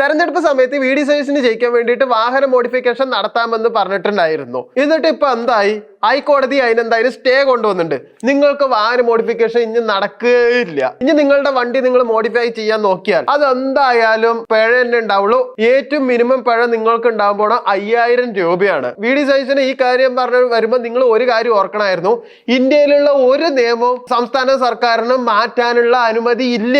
തെരഞ്ഞെടുപ്പ് സമയത്ത് V D സതീശന് ജയിക്കാൻ വേണ്ടിയിട്ട് വാഹന മോഡിഫിക്കേഷൻ നടത്താമെന്ന് പറഞ്ഞിട്ടുണ്ടായിരുന്നു. എന്നിട്ട് ഇപ്പൊ എന്തായി? ഹൈക്കോടതി അതിനെന്തായാലും സ്റ്റേ കൊണ്ടുവന്നിട്ടുണ്ട്. നിങ്ങൾക്ക് വാഹന മോഡിഫിക്കേഷൻ ഇനി നടക്കുകയില്ല. ഇനി നിങ്ങളുടെ വണ്ടി നിങ്ങൾ മോഡിഫൈ ചെയ്യാൻ നോക്കിയാൽ അതെന്തായാലും പിഴ തന്നെ ഉണ്ടാവുള്ളൂ. ഏറ്റവും മിനിമം പിഴ നിങ്ങൾക്ക് ഉണ്ടാകാൻ പോണ 5000 രൂപയാണ്. വി ഡി സതീശന് ഈ കാര്യം പറഞ്ഞു വരുമ്പോൾ നിങ്ങൾ ഒരു കാര്യം ഓർക്കണമായിരുന്നു. ഇന്ത്യയിലുള്ള ഒരു നിയമവും സംസ്ഥാന സർക്കാരിന് മാറ്റാനുള്ള അനുമതി ഇല്ല.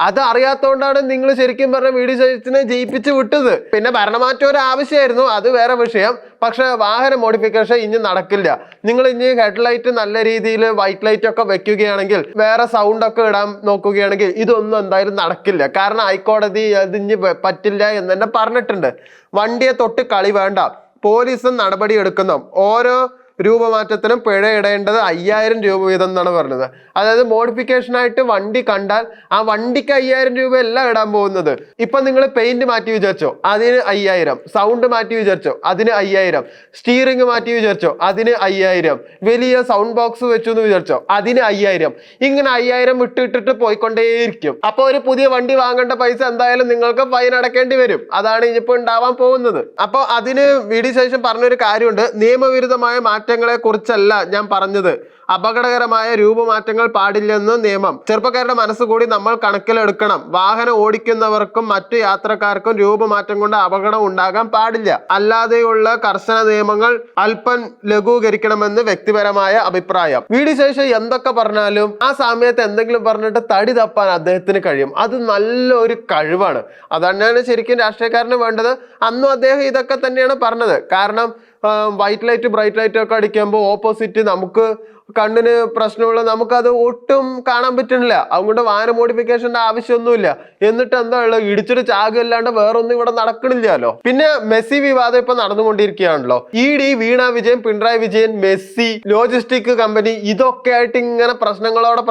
അത് അറിയാത്തതുകൊണ്ടാണ് നിങ്ങൾ ശരിക്കും പറഞ്ഞ വി ഡി സതീശനെ ജയിപ്പിച്ച് വിട്ടത്. പിന്നെ ഭരണമാറ്റം ഒരു ആവശ്യമായിരുന്നു, അത് വേറെ വിഷയം. പക്ഷെ വാഹന മോഡിഫിക്കേഷൻ ഇനി നടക്കില്ല. നിങ്ങൾ ഇനി ഹെഡ്ലൈറ്റ് നല്ല രീതിയിൽ വൈറ്റ് ലൈറ്റ് ഒക്കെ വെക്കുകയാണെങ്കിൽ, വേറെ സൗണ്ട് ഒക്കെ ഇടാൻ നോക്കുകയാണെങ്കിൽ ഇതൊന്നും എന്തായാലും നടക്കില്ല. കാരണം ഹൈക്കോടതി അത് ഇനി പറ്റില്ല എന്ന് തന്നെ പറഞ്ഞിട്ടുണ്ട്. വണ്ടിയെ തൊട്ട് കളി വേണ്ട, പോലീസും നടപടി എടുക്കുന്നു. ഓരോ രൂപമാറ്റത്തിനും പിഴ ഇടേണ്ടത് 5000 രൂപ വീതം എന്നാണ് പറഞ്ഞത്. അതായത് മോഡിഫിക്കേഷൻ ആയിട്ട് വണ്ടി കണ്ടാൽ ആ വണ്ടിക്ക് 5000 രൂപയല്ല ഇടാൻ പോകുന്നത്. ഇപ്പൊ നിങ്ങൾ പെയിന്റ് മാറ്റി വിചാരിച്ചോ, അതിന് 5000. സൗണ്ട് മാറ്റി വിചാരിച്ചോ, അതിന് 5000. സ്റ്റീറിംഗ് മാറ്റി വിചാരിച്ചോ, അതിന് 5000. വലിയ സൗണ്ട് ബോക്സ് വെച്ചു എന്ന് വിചാരിച്ചോ, അതിന് 5000. ഇങ്ങനെ 5000 വിട്ടിട്ടിട്ട് പോയിക്കൊണ്ടേയിരിക്കും. അപ്പൊ ഒരു പുതിയ വണ്ടി വാങ്ങേണ്ട പൈസ എന്തായാലും നിങ്ങൾക്ക് ഫൈൻ അടക്കേണ്ടി വരും. അതാണ് ഇനിയിപ്പോ ഉണ്ടാവാൻ പോകുന്നത്. അപ്പൊ അതിന് വി ഡി സതീശൻ പറഞ്ഞൊരു കാര്യമുണ്ട്. നിയമവിരുദ്ധമായ മാറ്റങ്ങളെ കുറിച്ചല്ല ഞാൻ പറഞ്ഞത്, അപകടകരമായ രൂപമാറ്റങ്ങൾ പാടില്ലെന്ന് നിയമം. ചെറുപ്പക്കാരുടെ മനസ്സുകൂടി നമ്മൾ കണക്കിലെടുക്കണം. വാഹനം ഓടിക്കുന്നവർക്കും മറ്റു യാത്രക്കാർക്കും രൂപമാറ്റം കൊണ്ട് അപകടം ഉണ്ടാകാൻ പാടില്ല. അല്ലാതെയുള്ള കർശന നിയമങ്ങൾ അല്പം ലഘൂകരിക്കണമെന്ന് വ്യക്തിപരമായ അഭിപ്രായം. വി ഡി സതീശൻ എന്തൊക്കെ പറഞ്ഞാലും ആ സമയത്ത് എന്തെങ്കിലും പറഞ്ഞിട്ട് തടി തപ്പാൻ അദ്ദേഹത്തിന് കഴിയും. അത് നല്ലൊരു കഴിവാണ്. അതന്നെയാണ് ശരിക്കും രാഷ്ട്രീയക്കാരന് വേണ്ടത്. അന്നും അദ്ദേഹം ഇതൊക്കെ തന്നെയാണ് പറഞ്ഞത്. കാരണം വൈറ്റ് ലൈറ്റ് ബ്രൈറ്റ് ലൈറ്റ് ഒക്കെ അടിക്കുമ്പോൾ ഓപ്പോസിറ്റ് നമുക്ക് കണ്ണിന് പ്രശ്നമുള്ള നമുക്കത് ഒട്ടും കാണാൻ പറ്റുന്നില്ല. അതുകൊണ്ട് വാഹന മോഡിഫിക്കേഷന്റെ ആവശ്യമൊന്നുമില്ല. എന്നിട്ട് എന്താ ഉള്ളത്? ഇടിച്ചിട്ട് ചാകല്ലാണ്ട് വേറൊന്നും ഇവിടെ നടക്കണില്ലല്ലോ. പിന്നെ മെസ്സി വിവാദം ഇപ്പൊ നടന്നുകൊണ്ടിരിക്കുകയാണല്ലോ. ED, Veena Vijayan, Pinarayi Vijayan, Messi, logistic company, ഇതൊക്കെ ആയിട്ട് ഇങ്ങനെ പ്രശ്നങ്ങളാണ്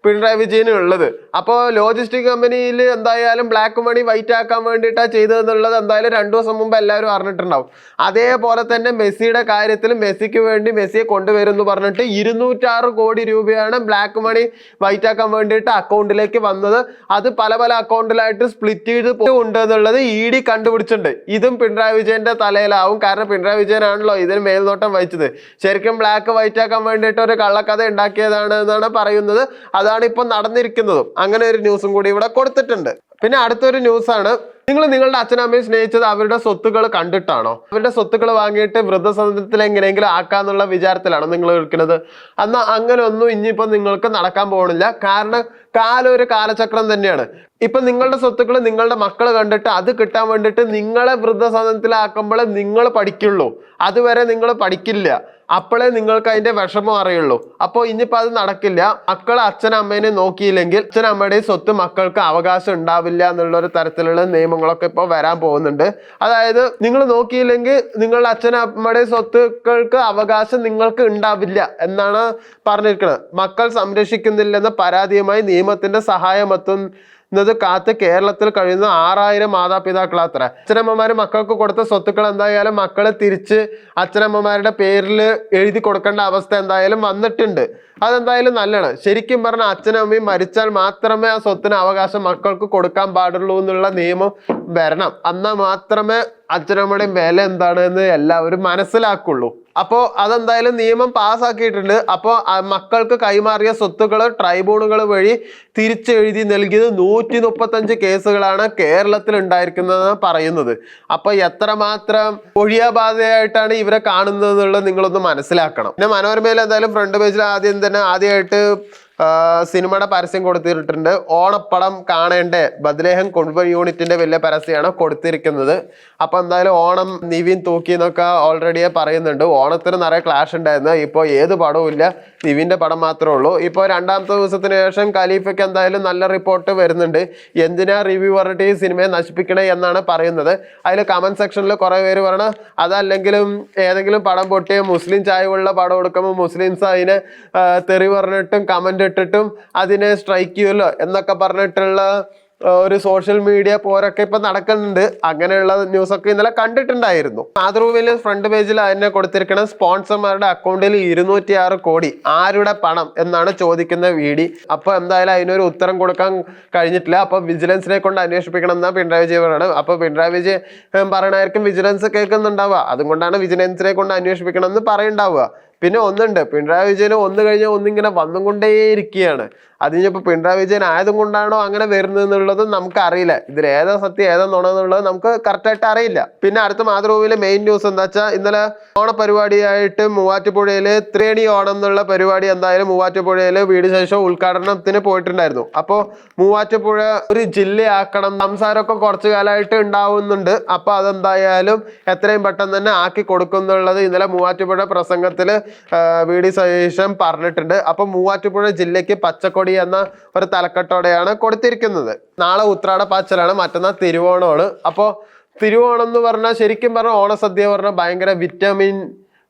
പിണറായി വിജയന് ഉള്ളത്. അപ്പോൾ ലോജിസ്റ്റിക് കമ്പനിയിൽ എന്തായാലും ബ്ലാക്ക് മണി വൈറ്റ് ആക്കാൻ വേണ്ടിയിട്ടാണ് ചെയ്തതെന്നുള്ളത് എന്തായാലും 2 ദിവസം മുമ്പ് എല്ലാവരും അറിഞ്ഞിട്ടുണ്ടാവും. അതേപോലെ തന്നെ മെസ്സിയുടെ കാര്യത്തിൽ മെസ്സിക്ക് വേണ്ടി മെസ്സിയെ കൊണ്ടുവരുമെന്ന് പറഞ്ഞിട്ട് 206 കോടി രൂപയാണ് ബ്ലാക്ക് മണി വൈറ്റ് ആക്കാൻ വേണ്ടിയിട്ട് അക്കൗണ്ടിലേക്ക് വന്നത്. അത് പല അക്കൗണ്ടിലായിട്ട് സ്പ്ലിറ്റ് ചെയ്ത് ഉണ്ട് എന്നുള്ളത് ഇഡി കണ്ടുപിടിച്ചിട്ടുണ്ട്. ഇതും പിണറായി വിജയന്റെ തലയിലാവും. കാരണം പിണറായി വിജയനാണല്ലോ ഇതിന് മേൽനോട്ടം വഹിച്ചത്. ശരിക്കും ബ്ലാക്ക് വൈറ്റ് ആക്കാൻ വേണ്ടിയിട്ട് ഒരു കള്ളക്കഥ ഉണ്ടാക്കിയതാണ് എന്നാണ് പറയുന്നത്. അതാണ് ഇപ്പൊ നടന്നിരിക്കുന്നതും. അങ്ങനെ ഒരു ന്യൂസും കൂടി ഇവിടെ കൊടുത്തിട്ടുണ്ട്. പിന്നെ അടുത്തൊരു ന്യൂസാണ്, നിങ്ങൾ നിങ്ങളുടെ അച്ഛനമ്മയെ സ്നേഹിച്ചത് അവരുടെ സ്വത്തുക്കൾ കണ്ടിട്ടാണോ? അവരുടെ സ്വത്തുക്കൾ വാങ്ങിയിട്ട് വൃദ്ധസദനത്തിൽ എങ്ങനെയെങ്കിലും ആക്കാന്നുള്ള വിചാരത്തിലാണോ നിങ്ങൾ നിൽക്കുന്നത്? എന്നാൽ അങ്ങനെ ഒന്നും ഇനിയിപ്പോൾ നിങ്ങൾക്ക് നടക്കാൻ പോകണില്ല. കാരണം കാലം ഒരു കാലചക്രം തന്നെയാണ്. ഇപ്പൊ നിങ്ങളുടെ സ്വത്തുക്കൾ നിങ്ങളുടെ മക്കൾ കണ്ടിട്ട് അത് കിട്ടാൻ വേണ്ടിയിട്ട് നിങ്ങളെ വൃദ്ധസദനത്തിലാക്കുമ്പോഴേ നിങ്ങൾ പഠിക്കുള്ളൂ. അതുവരെ നിങ്ങൾ പഠിക്കില്ല. അപ്പോഴേ നിങ്ങൾക്ക് അതിന്റെ വിഷമം അറിയുള്ളൂ. അപ്പോൾ ഇനിയിപ്പോൾ അത് നടക്കില്ല. മക്കൾ അച്ഛനമ്മേനെ നോക്കിയില്ലെങ്കിൽ അച്ഛനമ്മയുടെയും സ്വത്ത് മക്കൾക്ക് അവകാശം ഉണ്ടാവില്ല എന്നുള്ളൊരു തരത്തിലുള്ള നിയമങ്ങളൊക്കെ ഇപ്പോൾ വരാൻ പോകുന്നുണ്ട്. അതായത് നിങ്ങൾ നോക്കിയില്ലെങ്കിൽ നിങ്ങളുടെ അച്ഛനമ്മയുടെ സ്വത്തുക്കൾക്ക് അവകാശം നിങ്ങൾക്ക് ഉണ്ടാവില്ല എന്നാണ് പറഞ്ഞിരിക്കുന്നത്. മക്കൾ സംരക്ഷിക്കുന്നില്ലെന്ന പരാതിയുമായി നിയമത്തിന്റെ സഹായമെത്തുന്നത് കാത്ത് കേരളത്തിൽ കഴിയുന്ന 6000 മാതാപിതാക്കളാത്ര. അച്ഛനമ്മമാര് മക്കൾക്ക് കൊടുത്ത സ്വത്തുക്കൾ എന്തായാലും മക്കള് തിരിച്ച് അച്ഛനമ്മമാരുടെ പേരിൽ എഴുതി കൊടുക്കേണ്ട അവസ്ഥ എന്തായാലും വന്നിട്ടുണ്ട്. അതെന്തായാലും നല്ലതാണ്. ശരിക്കും പറഞ്ഞാൽ അച്ഛനമ്മയും മരിച്ചാൽ മാത്രമേ ആ സ്വത്തിന് അവകാശം മക്കൾക്ക് കൊടുക്കാൻ പാടുള്ളൂ എന്നുള്ള നിയമം വരണം. എന്നാൽ മാത്രമേ അച്ഛനമ്മയുടെ വില എന്താണെന്ന് എല്ലാവരും മനസ്സിലാക്കുള്ളൂ. അപ്പോൾ അതെന്തായാലും നിയമം പാസ്സാക്കിയിട്ടുണ്ട്. അപ്പോൾ മക്കൾക്ക് കൈമാറിയ സ്വത്തുക്കൾ ട്രൈബ്യൂണലുകൾ വഴി തിരിച്ചെഴുതി നൽകിയത് 135 കേസുകളാണ് കേരളത്തിൽ ഉണ്ടായിരിക്കുന്നതെന്ന് പറയുന്നത്. അപ്പൊ എത്രമാത്രം ഒഴിയാബാധയായിട്ടാണ് ഇവരെ കാണുന്നത് എന്നുള്ളത് നിങ്ങളൊന്ന് മനസ്സിലാക്കണം. പിന്നെ മനോരമയിൽ എന്തായാലും ഫ്രണ്ട് പേജിൽ ആദ്യമായിട്ട് സിനിമയുടെ പരസ്യം കൊടുത്തിട്ടുണ്ട്. ഓണപ്പടം കാണേണ്ട ബദ്ലേഹം കുടുംബ യൂണിറ്റിന്റെ വലിയ പരസ്യമാണ് കൊടുത്തിരിക്കുന്നത്. അപ്പൊ എന്തായാലും ഓണം നിവിൻ തൂക്കി എന്നൊക്കെ ഓൾറെഡിയെ പറയുന്നുണ്ട്. ഓണത്തിന് നിറയെ ക്ലാഷ് ഉണ്ടായിരുന്നു. ഇപ്പോൾ ഏത് പടവും ഇല്ല, നിവിന്റെ പടം മാത്രമേ ഉള്ളൂ. ഇപ്പോൾ 2ാമത്തെ ദിവസത്തിന് ശേഷം ഖലീഫയ്ക്ക് എന്തായാലും നല്ല റിപ്പോർട്ട് വരുന്നുണ്ട്. എന്തിനാ റിവ്യൂ പറഞ്ഞിട്ട് ഈ സിനിമയെ നശിപ്പിക്കണേ എന്നാണ് പറയുന്നത്. അതിൽ കമന്റ് സെക്ഷനിൽ കുറെ പേര് പറയണം അതല്ലെങ്കിലും ഏതെങ്കിലും പടം പൊട്ടിയ മുസ്ലിം ചായവുള്ള പടം കൊടുക്കുമ്പോൾ മുസ്ലിംസ് അതിനെ തെറി പറഞ്ഞിട്ടും കമന്റ് ഇട്ടിട്ടും അതിനെ സ്ട്രൈക്ക് ചെയ്യുമല്ലോ എന്നൊക്കെ പറഞ്ഞിട്ടുള്ള ഒരു സോഷ്യൽ മീഡിയ പോരൊക്കെ ഇപ്പൊ നടക്കുന്നുണ്ട്. അങ്ങനെയുള്ള ന്യൂസൊക്കെ ഇന്നലെ കണ്ടിട്ടുണ്ടായിരുന്നു. മാതൃഭൂമിയിൽ ഫ്രണ്ട് പേജിൽ അതിനെ കൊടുത്തിരിക്കുന്ന സ്പോൺസർമാരുടെ അക്കൗണ്ടിൽ 206 കോടി ആരുടെ പണം എന്നാണ് ചോദിക്കുന്ന വീഡി. അപ്പൊ എന്തായാലും അതിനൊരു ഉത്തരം കൊടുക്കാൻ കഴിഞ്ഞിട്ടില്ല. അപ്പൊ വിജിലൻസിനെ കൊണ്ട് അന്വേഷിപ്പിക്കണം എന്നാ പിണറായി വിജയൻ പറയുന്നത്. അപ്പൊ പിണറായി വിജയൻ പറയണായിരിക്കും വിജിലൻസ് കേൾക്കുന്നുണ്ടാവുക, അതുകൊണ്ടാണ് വിജിലൻസിനെ കൊണ്ട് അന്വേഷിപ്പിക്കണം എന്ന് പറയുണ്ടാവുക. പിന്നെ ഒന്നുണ്ട്, പിണറായി വിജയന് ഒന്ന് കഴിഞ്ഞാൽ ഒന്നിങ്ങനെ വന്നുകൊണ്ടേയിരിക്കുകയാണ്. അതിനിപ്പോ പിണറായി വിജയൻ ആയതും കൊണ്ടാണോ അങ്ങനെ വരുന്നത് എന്നുള്ളത് നമുക്ക് അറിയില്ല. ഇതിൽ ഏതാ സത്യം ഏതാ നുണ നമുക്ക് കറക്റ്റായിട്ട് അറിയില്ല. പിന്നെ അടുത്ത മാതൃഭൂമിയിലെ മെയിൻ ന്യൂസ് എന്താ വെച്ചാൽ, ഇന്നലെ ഓണപരിപാടിയായിട്ട് മൂവാറ്റുപുഴയില് ത്രിവേണി ഓണം എന്നുള്ള പരിപാടി എന്തായാലും മൂവാറ്റുപുഴയില് വീട് ശേഷം ഉദ്ഘാടനത്തിന് പോയിട്ടുണ്ടായിരുന്നു. അപ്പോ മൂവാറ്റുപുഴ ഒരു ജില്ലയാക്കണം സംസാരമൊക്കെ കുറച്ചു കാലമായിട്ട് ഉണ്ടാവുന്നുണ്ട്. അപ്പൊ അതെന്തായാലും എത്രയും പെട്ടെന്ന് തന്നെ ആക്കി കൊടുക്കുന്നുള്ളത് ഇന്നലെ മൂവാറ്റുപുഴ പ്രസംഗത്തില് വി.ഡി. സതീശൻ പറഞ്ഞിട്ടുണ്ട്. അപ്പൊ മൂവാറ്റുപുഴ ജില്ലയ്ക്ക് പച്ചക്കൊടി എന്ന ഒരു തലക്കെട്ടോടെയാണ് കൊടുത്തിരിക്കുന്നത്. നാളെ ഉത്രാട പാച്ചലാണ്, മറ്റന്നാൾ തിരുവോണമാണ്. അപ്പോൾ തിരുവോണം എന്ന് പറഞ്ഞാൽ ശരിക്കും പറഞ്ഞാൽ ഓണസദ്യ പറഞ്ഞാൽ ഭയങ്കര വിറ്റാമിൻ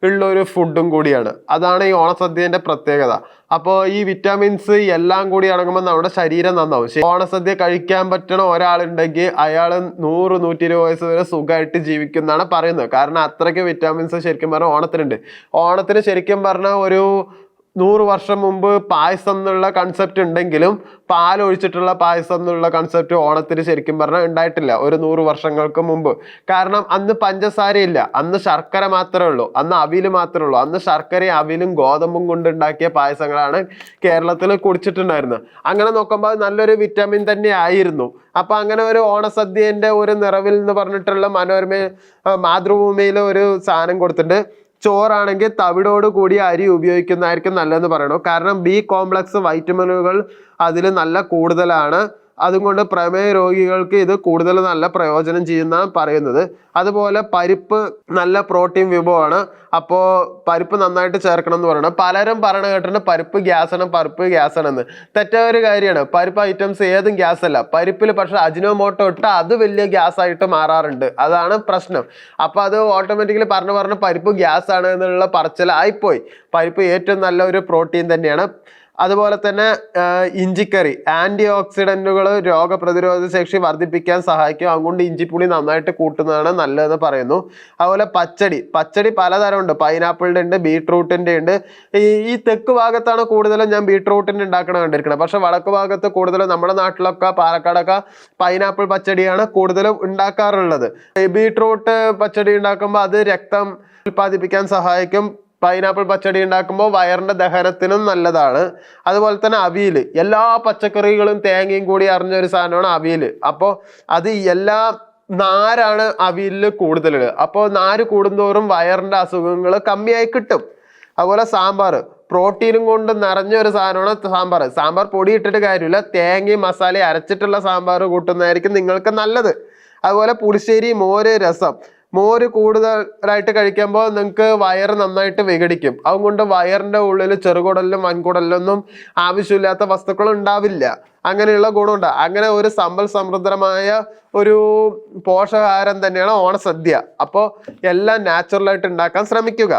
ഉള്ള ഒരു ഫുഡും കൂടിയാണ്. അതാണ് ഈ ഓണസദ്യന്റെ പ്രത്യേകത. അപ്പോൾ ഈ വിറ്റാമിൻസ് എല്ലാം കൂടി അടങ്ങുമ്പോൾ നമ്മുടെ ശരീരം നന്നാവും. ഓണസദ്യ കഴിക്കാൻ പറ്റണ ഒരാളുണ്ടെങ്കിൽ അയാൾ 100-120 വയസ്സ് വരെ സുഖമായിട്ട് ജീവിക്കുന്നതാണ് പറയുന്നത്. കാരണം അത്രയ്ക്ക് വിറ്റാമിൻസ് ശരിക്കും പറഞ്ഞാൽ ഓണത്തിനുണ്ട്. ഓണത്തിന് ശരിക്കും പറഞ്ഞാൽ ഒരു 100 വർഷം മുമ്പ് പായസം എന്നുള്ള കൺസെപ്റ്റ് ഉണ്ടെങ്കിലും പാലൊഴിച്ചിട്ടുള്ള പായസം എന്നുള്ള കൺസെപ്റ്റ് ഓണത്തിന് ശരിക്കും പറഞ്ഞാൽ ഉണ്ടായിട്ടില്ല ഒരു 100 വർഷങ്ങൾക്ക് മുമ്പ്. കാരണം അന്ന് പഞ്ചസാരയില്ല, അന്ന് ശർക്കര മാത്രമേ ഉള്ളൂ, അന്ന് അവില് മാത്രമേ ഉള്ളൂ. അന്ന് ശർക്കരയും അവിലും ഗോതമ്പും കൊണ്ടുണ്ടാക്കിയ പായസങ്ങളാണ് കേരളത്തിൽ കുടിച്ചിട്ടുണ്ടായിരുന്നത്. അങ്ങനെ നോക്കുമ്പോൾ നല്ലൊരു വിറ്റാമിൻ തന്നെ ആയിരുന്നു. അപ്പൊ അങ്ങനെ ഒരു ഓണസദ്യന്റെ ഒരു നിറവിൽ എന്ന് പറഞ്ഞിട്ടുള്ള മാതൃഭൂമിയിൽ ഒരു സാധനം കൊടുത്തിട്ടുണ്ട്. ചോറാണെങ്കിൽ തവിടോട് കൂടിയ അരി ഉപയോഗിക്കുന്നതായിരിക്കും നല്ലതെന്ന് പറയണു. കാരണം ബി കോംപ്ലക്സ് വൈറ്റമിനുകൾ അതിൽ നല്ല കൂടുതലാണ്. അതുകൊണ്ട് പ്രമേഹ രോഗികൾക്ക് ഇത് കൂടുതൽ നല്ല പ്രയോജനം ചെയ്യുന്ന പറയുന്നത്. അതുപോലെ പരിപ്പ് നല്ല പ്രോട്ടീൻ വിഭവമാണ്. അപ്പോൾ പരിപ്പ് നന്നായിട്ട് ചേർക്കണം എന്ന് പറയണം. പലരും പറയണ കേട്ടിട്ടുണ്ട് പരിപ്പ് ഗ്യാസാണെന്ന്. തെറ്റായ ഒരു കാര്യമാണ്. പരിപ്പ് ഐറ്റംസ് ഏതും ഗ്യാസ് അല്ല. പരിപ്പിൽ പക്ഷെ അജിനോമോട്ടോ ഇട്ട് അത് വലിയ ഗ്യാസ് ആയിട്ട് മാറാറുണ്ട്. അതാണ് പ്രശ്നം. അപ്പൊ അത് ഓട്ടോമാറ്റിക്കലി പറഞ്ഞ് പരിപ്പ് ഗ്യാസ് ആണ് എന്നുള്ള പറച്ചിലായിപ്പോയി. പരിപ്പ് ഏറ്റവും നല്ല ഒരു പ്രോട്ടീൻ തന്നെയാണ്. അതുപോലെ തന്നെ ഇഞ്ചിക്കറി ആന്റി ഓക്സിഡന്റുകൾ രോഗപ്രതിരോധ ശേഷി വർദ്ധിപ്പിക്കാൻ സഹായിക്കും. അതുകൊണ്ട് ഇഞ്ചിപ്പുളി നന്നായിട്ട് കൂട്ടുന്നതാണ് നല്ലതെന്ന് പറയുന്നു. അതുപോലെ പച്ചടി പലതരമുണ്ട്. പൈനാപ്പിളിൻ്റെ ഉണ്ട്, ബീട്രൂട്ടിൻ്റെ ഉണ്ട്. ഈ തെക്ക് ഭാഗത്താണ് കൂടുതലും ഞാൻ ബീട്രൂട്ടിൻ്റെ ഉണ്ടാക്കണം കണ്ടിരിക്കുന്നത്. പക്ഷെ വടക്ക് ഭാഗത്ത് കൂടുതലും നമ്മുടെ നാട്ടിലൊക്കെ പാലക്കാടൊക്കെ പൈനാപ്പിൾ പച്ചടിയാണ് കൂടുതലും ഉണ്ടാക്കാറുള്ളത്. ബീട്രൂട്ട് പച്ചടി ഉണ്ടാക്കുമ്പോൾ അത് രക്തം ഉൽപ്പാദിപ്പിക്കാൻ സഹായിക്കും. പൈനാപ്പിൾ പച്ചടി ഉണ്ടാക്കുമ്പോൾ വയറിന്റെ ദഹനത്തിനും നല്ലതാണ്. അതുപോലെ തന്നെ അവിയൽ, എല്ലാ പച്ചക്കറികളും തേങ്ങയും കൂടി അറിഞ്ഞ ഒരു സാധനമാണ് അവിയൽ. അപ്പോൾ അത് എല്ലാ നാരാണ് അവിയലിൽ കൂടുതൽ. അപ്പോൾ നാര് കൂടുന്തോറും വയറിന്റെ അസുഖങ്ങൾ കമ്മിയായി കിട്ടും. അതുപോലെ സാമ്പാർ പ്രോട്ടീനും കൊണ്ട് നിറഞ്ഞ ഒരു സാധനമാണ് സാമ്പാർ പൊടി ഇട്ടിട്ട് കാര്യമില്ല, തേങ്ങയും മസാലയും അരച്ചിട്ടുള്ള സാമ്പാർ കൂട്ടുന്നതായിരിക്കും നിങ്ങൾക്ക് നല്ലത്. അതുപോലെ പുളിശ്ശേരി, മോര്, രസം. മോര് കൂടുതലായിട്ട് കഴിക്കുമ്പോൾ നിങ്ങൾക്ക് വയറ് നന്നായിട്ട് വിഘടിക്കും. അതുകൊണ്ട് വയറിന്റെ ഉള്ളിൽ ചെറുകുടലിലും വൻകുടലിലൊന്നും ആവശ്യമില്ലാത്ത വസ്തുക്കൾ ഉണ്ടാവില്ല. അങ്ങനെയുള്ള ഗുണമുണ്ട്. അങ്ങനെ ഒരു സമ്പൽ സമൃദ്ധമായ ഒരു പോഷകാഹാരം തന്നെയാണ് ഓണസദ്യ. അപ്പോൾ എല്ലാം നാച്ചുറലായിട്ട് ഉണ്ടാക്കാൻ ശ്രമിക്കുക.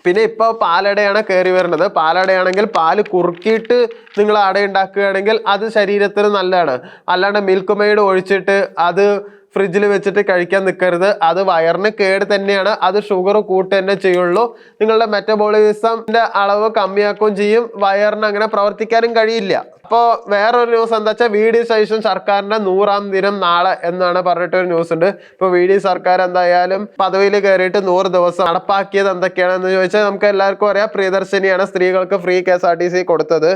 പിന്നെ ഇപ്പോൾ പാലടയാണ് കയറി വരുന്നത്. പാലടയാണെങ്കിൽ പാല് കുറുക്കിയിട്ട് നിങ്ങൾ അട ഉണ്ടാക്കുകയാണെങ്കിൽ അത് ശരീരത്തിന് നല്ലതാണ്. അല്ലാണ്ട് മിൽക്ക് മെയ്ഡ് ഒഴിച്ചിട്ട് അത് ഫ്രിഡ്ജിൽ വെച്ചിട്ട് കഴിക്കാൻ നിൽക്കരുത്. അത് വയറിന് കേട് തന്നെയാണ്. അത് ഷുഗർ കൂട്ട് തന്നെ ചെയ്യുള്ളൂ. നിങ്ങളുടെ മെറ്റബോളിസത്തിന്റെ അളവ് കമ്മിയാക്കുകയും ചെയ്യും. വയറിന് അങ്ങനെ പ്രവർത്തിക്കാനും കഴിയില്ല. അപ്പോൾ വേറൊരു ന്യൂസ് എന്താ വെച്ചാൽ വി.ഡി. സതീശൻ സർക്കാരിന്റെ 100ാം ദിനം നാളെ എന്നാണ് പറഞ്ഞിട്ടൊരു ന്യൂസ് ഉണ്ട്. ഇപ്പോൾ വി.ഡി. സർക്കാർ എന്തായാലും പദവിയിൽ കയറിയിട്ട് 100 ദിവസം നടപ്പാക്കിയത് എന്തൊക്കെയാണെന്ന് ചോദിച്ചാൽ നമുക്ക് എല്ലാവർക്കും അറിയാം. പ്രിയദർശിനിയാണ് സ്ത്രീകൾക്ക് ഫ്രീ KSRTC കൊടുത്തത്.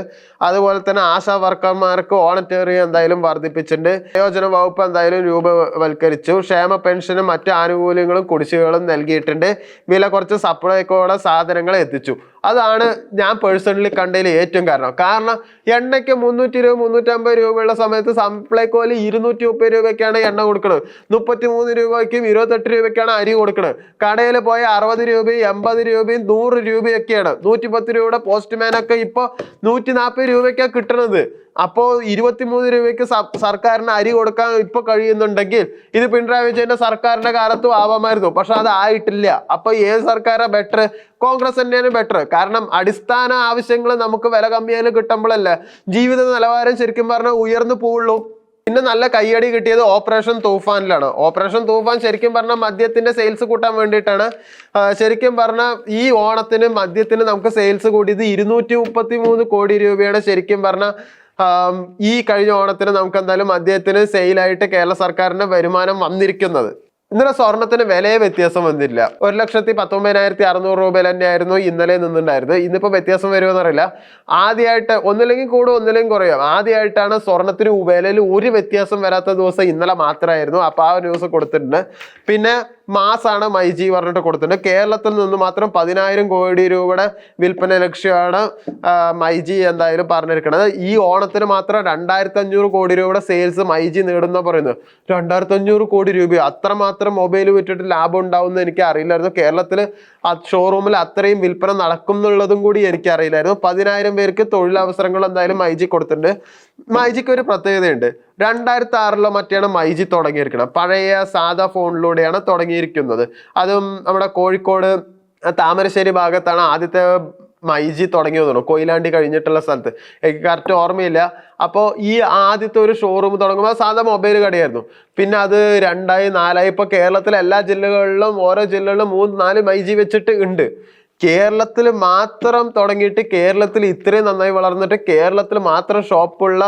അതുപോലെ തന്നെ ആശാ വർക്കർമാർക്ക് ഓണറ്ററി എന്തായാലും വർദ്ധിപ്പിച്ചിട്ടുണ്ട്. നിയോജന വകുപ്പ് എന്തായാലും രൂപവൽക്കരിച്ചു. ക്ഷേമ പെൻഷനും മറ്റു ആനുകൂല്യങ്ങളും കുടിശ്ശികകളും നൽകിയിട്ടുണ്ട്. വില കുറച്ച് സപ്ലൈകോയുടെ സാധനങ്ങൾ എത്തിച്ചു. അതാണ് ഞാൻ പേഴ്സണലി കണ്ടതിൽ ഏറ്റവും കാരണം എണ്ണയ്ക്ക് 320-350 രൂപയുള്ള സമയത്ത് സപ്ലൈകോയിൽ 230 രൂപയ്ക്കാണ് എണ്ണ കൊടുക്കുന്നത്. 33 രൂപയ്ക്കും 28 രൂപയ്ക്കാണ് അരി കൊടുക്കുന്നത്. കടയിൽ പോയ 60 രൂപയും 80 രൂപയും 100 രൂപയൊക്കെയാണ്. 110 രൂപയുടെ പോസ്റ്റ്മാനൊക്കെ ഇപ്പോൾ 140 രൂപയ്ക്കാണ് കിട്ടുന്നത്. അപ്പോൾ 23 രൂപയ്ക്ക് സർക്കാരിന് അരി കൊടുക്കാൻ ഇപ്പൊ കഴിയുന്നുണ്ടെങ്കിൽ ഇത് പിണറായി വിജയന്റെ സർക്കാരിന്റെ കാലത്തും ആവാമായിരുന്നു. പക്ഷെ അത് ആയിട്ടില്ല. അപ്പൊ ഏത് സർക്കാരാണ് ബെറ്റർ? കോൺഗ്രസ് തന്നെയാണ് ബെറ്റർ. കാരണം അടിസ്ഥാന ആവശ്യങ്ങൾ നമുക്ക് വില കമ്മിയാലും കിട്ടുമ്പോഴല്ലേ ജീവിത നിലവാരം ശരിക്കും പറഞ്ഞാൽ ഉയർന്നു പോവുള്ളൂ. പിന്നെ നല്ല കയ്യടി കിട്ടിയത് ഓപ്പറേഷൻ തൂഫാനിലാണ്. ഓപ്പറേഷൻ തൂഫാൻ ശരിക്കും പറഞ്ഞാൽ മദ്യത്തിന്റെ സെയിൽസ് കൂട്ടാൻ വേണ്ടിയിട്ടാണ്. ശരിക്കും പറഞ്ഞാൽ ഈ ഓണത്തിന് മദ്യത്തിന് നമുക്ക് സെയിൽസ് കൂട്ടിയത് 233 കോടി രൂപയാണ്. ശരിക്കും പറഞ്ഞാൽ ഈ കഴിഞ്ഞ ഓണത്തിന് നമുക്ക് എന്തായാലും മദ്യത്തിന് സെയിലായിട്ട് കേരള സർക്കാരിന്റെ വരുമാനം വന്നിരിക്കുന്നത്. ഇന്നലെ സ്വർണത്തിന് വിലയെ വ്യത്യാസം വന്നില്ല. 1,19,600 രൂപയിൽ തന്നെയായിരുന്നു ഇന്നലെ നിന്നുണ്ടായിരുന്നത്. ഇന്നിപ്പോ വ്യത്യാസം വരുമെന്നറിയില്ല. ആദ്യമായിട്ട് ഒന്നില്ലെങ്കിൽ കൂടും ഒന്നില്ലെങ്കിൽ കുറയും. ആദ്യമായിട്ടാണ് സ്വർണത്തിന് വിലയിൽ ഒരു വ്യത്യാസം വരാത്ത ദിവസം ഇന്നലെ മാത്രമായിരുന്നു. അപ്പൊ ആ ന്യൂസ് കൊടുത്തിട്ടുണ്ട്. പിന്നെ മാസാണ് മൈജി പറഞ്ഞിട്ട് കൊടുത്തിട്ടുണ്ട്. കേരളത്തിൽ നിന്ന് മാത്രം 10,000 കോടി രൂപയുടെ വിൽപ്പന ലക്ഷ്യമാണ് മൈജി എന്തായാലും പറഞ്ഞിരിക്കുന്നത്. ഈ ഓണത്തിന് മാത്രം 2,500 കോടി രൂപയുടെ സെയിൽസ് മൈജി നേടുന്ന പറയുന്നത്. 2,500 കോടി രൂപ അത്രമാത്രം മൊബൈൽ വിറ്റിട്ട് ലാഭം ഉണ്ടാവുമെന്ന് എനിക്ക് അറിയില്ലായിരുന്നു. കേരളത്തിൽ ഷോറൂമിൽ അത്രയും വിൽപ്പന നടക്കും എന്നുള്ളതും കൂടി എനിക്ക് അറിയില്ലായിരുന്നു. 10,000 പേർക്ക് തൊഴിലവസരങ്ങൾ എന്തായാലും മൈജി കൊടുത്തിട്ടുണ്ട്. മൈജിക്ക് ഒരു പ്രത്യേകതയുണ്ട്. 2006 മറ്റാണ് മൈജി തുടങ്ങിയിരിക്കുന്നത്. പഴയ സാധാ ഫോണിലൂടെയാണ് തുടങ്ങിയിരിക്കുന്നത്. അതും നമ്മുടെ കോഴിക്കോട് താമരശ്ശേരി ഭാഗത്താണ് ആദ്യത്തെ മൈജി തുടങ്ങിയത്. കൊയിലാണ്ടി കഴിഞ്ഞിട്ടുള്ള സ്ഥലത്ത് എനിക്ക് കറക്റ്റ് ഓർമ്മയില്ല. അപ്പോൾ ഈ ആദ്യത്തെ ഒരു ഷോറൂം തുടങ്ങുമ്പോൾ സാധാ മൊബൈൽ കടയായിരുന്നു. പിന്നെ അത് 2ആയി 4ആയി. ഇപ്പൊ കേരളത്തിലെ എല്ലാ ജില്ലകളിലും ഓരോ ജില്ലകളിലും 3-4 മൈജി വെച്ചിട്ട് ഉണ്ട്. കേരളത്തിൽ മാത്രം തുടങ്ങിയിട്ട് കേരളത്തിൽ ഇത്രയും നന്നായി വളർന്നിട്ട് കേരളത്തിൽ മാത്രം ഷോപ്പുള്ള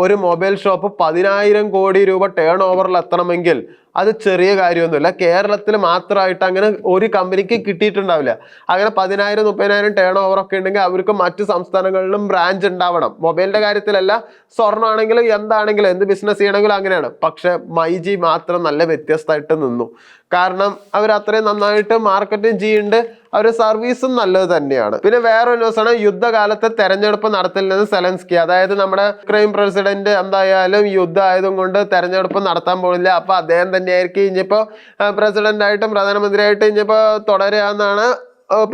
ഒരു മൊബൈൽ ഷോപ്പ് 10,000 കോടി രൂപ ടേൺ ഓവറിൽ എത്തണമെങ്കിൽ അത് ചെറിയ കാര്യമൊന്നുമില്ല. കേരളത്തിൽ മാത്രമായിട്ട് അങ്ങനെ ഒരു കമ്പനിക്ക് കിട്ടിയിട്ടുണ്ടാവില്ല. അങ്ങനെ 10,000 30,000 ടേൺ ഓവർ ഒക്കെ ഉണ്ടെങ്കിൽ അവർക്ക് മറ്റു സംസ്ഥാനങ്ങളിലും ബ്രാഞ്ച് ഉണ്ടാവണം. മൊബൈലിന്റെ കാര്യത്തിലല്ല, സ്വർണ്ണമാണെങ്കിലും എന്താണെങ്കിലും എന്ത് ബിസിനസ് ചെയ്യണമെങ്കിലും അങ്ങനെയാണ്. പക്ഷെ മൈജി മാത്രം നല്ല വ്യത്യസ്തമായിട്ട് നിന്നു. കാരണം അവർ അത്രയും നന്നായിട്ട് മാർക്കറ്റിംഗ് ചെയ്യുന്നുണ്ട്. അവരുടെ സർവീസും നല്ലത് തന്നെയാണ്. പിന്നെ വേറൊരു ന്യൂസാണ്, യുദ്ധകാലത്ത് തെരഞ്ഞെടുപ്പ് നടത്തില്ലെന്ന് സെലൻസ്കി. അതായത് നമ്മുടെ യുക്രൈൻ പ്രസിഡന്റ് എന്തായാലും യുദ്ധം ആയതും കൊണ്ട് തെരഞ്ഞെടുപ്പ് നടത്താൻ പോകുന്നില്ല. അപ്പൊ അദ്ദേഹം തന്നെയായിരിക്കും ഇനിയിപ്പോ പ്രസിഡന്റ് ആയിട്ടും പ്രധാനമന്ത്രിയായിട്ടും ഇനിയിപ്പോ തുടരുകയെന്നാണ്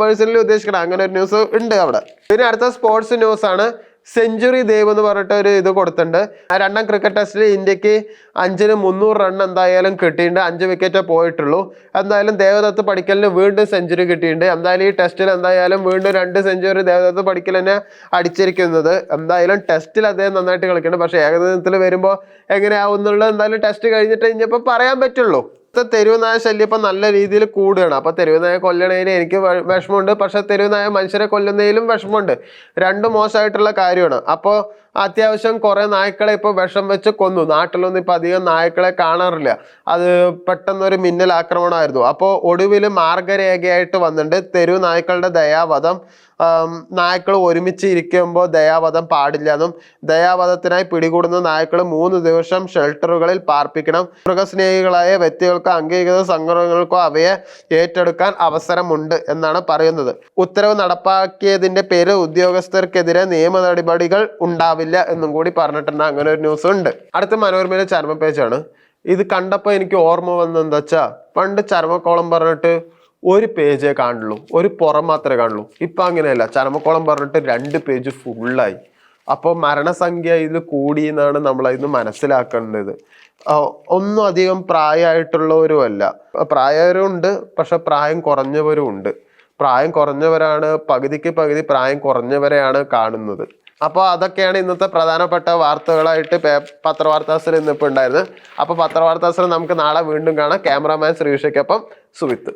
പേഴ്സണലി ഉദ്ദേശിക്കുന്നത്. അങ്ങനെ ഒരു ന്യൂസ് ഉണ്ട് അവിടെ. പിന്നെ അടുത്ത സ്പോർട്സ് ന്യൂസ് ആണ്. സെഞ്ചുറി ദേവ് എന്ന് പറഞ്ഞിട്ട് ഒരു ഇത് കൊടുത്തിട്ടുണ്ട്. 2ാം ക്രിക്കറ്റ് ടെസ്റ്റിൽ ഇന്ത്യക്ക് 5ന് 300 റൺ എന്തായാലും കിട്ടിയിട്ടുണ്ട്. 5 വിക്കറ്റേ പോയിട്ടുള്ളൂ. എന്തായാലും ദേവദത്ത് പടിക്കലിന് വീണ്ടും സെഞ്ചുറി കിട്ടിയിട്ടുണ്ട്. എന്തായാലും ഈ ടെസ്റ്റിൽ എന്തായാലും വീണ്ടും 2 സെഞ്ചുറി ദേവദത്ത് പടിക്കൽ തന്നെ അടിച്ചിരിക്കുന്നത്. എന്തായാലും ടെസ്റ്റിൽ അദ്ദേഹം നന്നായിട്ട് കളിക്കുന്നുണ്ട്. പക്ഷെ ഏകദിനത്തിൽ വരുമ്പോൾ എങ്ങനെയാവും എന്നുള്ളത് എന്തായാലും ടെസ്റ്റ് കഴിഞ്ഞിട്ട് ഇനിയിപ്പോൾ പറയാൻ പറ്റുള്ളൂ. തെരുവ് നായ ശല്യം ഇപ്പം നല്ല രീതിയിൽ കൂടുകയാണ്. അപ്പോൾ തെരുവ് നായ കൊല്ലണതിന് എനിക്ക് വിഷമമുണ്ട്. പക്ഷെ തെരുവ് നായ മനുഷ്യരെ കൊല്ലുന്നതിലും വിഷമമുണ്ട്. രണ്ടും മോശമായിട്ടുള്ള കാര്യമാണ്. അപ്പോൾ അത്യാവശ്യം കുറെ നായ്ക്കളെ ഇപ്പോൾ വിഷം വെച്ച് കൊന്നു. നാട്ടിലൊന്നും ഇപ്പം അധികം നായ്ക്കളെ കാണാറില്ല. അത് പെട്ടെന്നൊരു മിന്നൽ ആക്രമണമായിരുന്നു. അപ്പോൾ ഒടുവിൽ മാർഗരേഖയായിട്ട് വന്നിട്ടുണ്ട് തെരുവ് നായ്ക്കളുടെ ദയാവധം. നായ്ക്കൾ ഒരുമിച്ച് ഇരിക്കുമ്പോൾ ദയാവധം പാടില്ല എന്നും ദയാവധത്തിനായി പിടികൂടുന്ന നായ്ക്കൾ 3 ദിവസം ഷെൽട്ടറുകളിൽ പാർപ്പിക്കണം. മൃഗസ്നേഹികളായ വ്യക്തികൾക്കോ അംഗീകൃത സംഘടനകൾക്കോ അവയെ ഏറ്റെടുക്കാൻ അവസരമുണ്ട് എന്നാണ് പറയുന്നത്. ഉത്തരവ് നടപ്പാക്കിയതിന്റെ പേര് ഉദ്യോഗസ്ഥർക്കെതിരെ നിയമ നടപടികൾ ഉണ്ടാവില്ല എന്നും കൂടി പറഞ്ഞിട്ടുണ്ട്. അങ്ങനെ ഒരു ന്യൂസ് ഉണ്ട്. അടുത്ത മനോരമയിലെ ചർമ്മ പേജാണ്. ഇത് കണ്ടപ്പോൾ എനിക്ക് ഓർമ്മ വന്നെന്താ വെച്ചാ, പണ്ട് ചർമ്മക്കോളം പറഞ്ഞിട്ട് ഒരു പേജേ കാണുള്ളൂ, ഒരു പുറം മാത്രമേ കാണുള്ളൂ. ഇപ്പൊ അങ്ങനെയല്ല, ചർമ്മക്കോളം പറഞ്ഞിട്ട് 2 പേജ് ഫുള്ളായി. അപ്പോൾ മരണസംഖ്യ ഇതിൽ കൂടി എന്നാണ് നമ്മളതിന് മനസ്സിലാക്കേണ്ടത്. ഒന്നും അധികം പ്രായമായിട്ടുള്ളവരും അല്ല, പ്രായവരും ഉണ്ട്, പക്ഷെ പ്രായം കുറഞ്ഞവരും ഉണ്ട്. പ്രായം കുറഞ്ഞവരാണ് പകുതിക്ക് പകുതി പ്രായം കുറഞ്ഞവരെയാണ് കാണുന്നത്. അപ്പോൾ അതൊക്കെയാണ് ഇന്നത്തെ പ്രധാനപ്പെട്ട വാർത്തകളായിട്ട് പത്രവാർത്താസിൽ ഇന്നിപ്പോൾ ഉണ്ടായിരുന്നത്. അപ്പോൾ പത്രവാർത്താസിൽ നമുക്ക് നാളെ വീണ്ടും കാണാം. ക്യാമറാമാൻ ശ്രീഷയ്ക്കൊപ്പം സുവിത്ത്.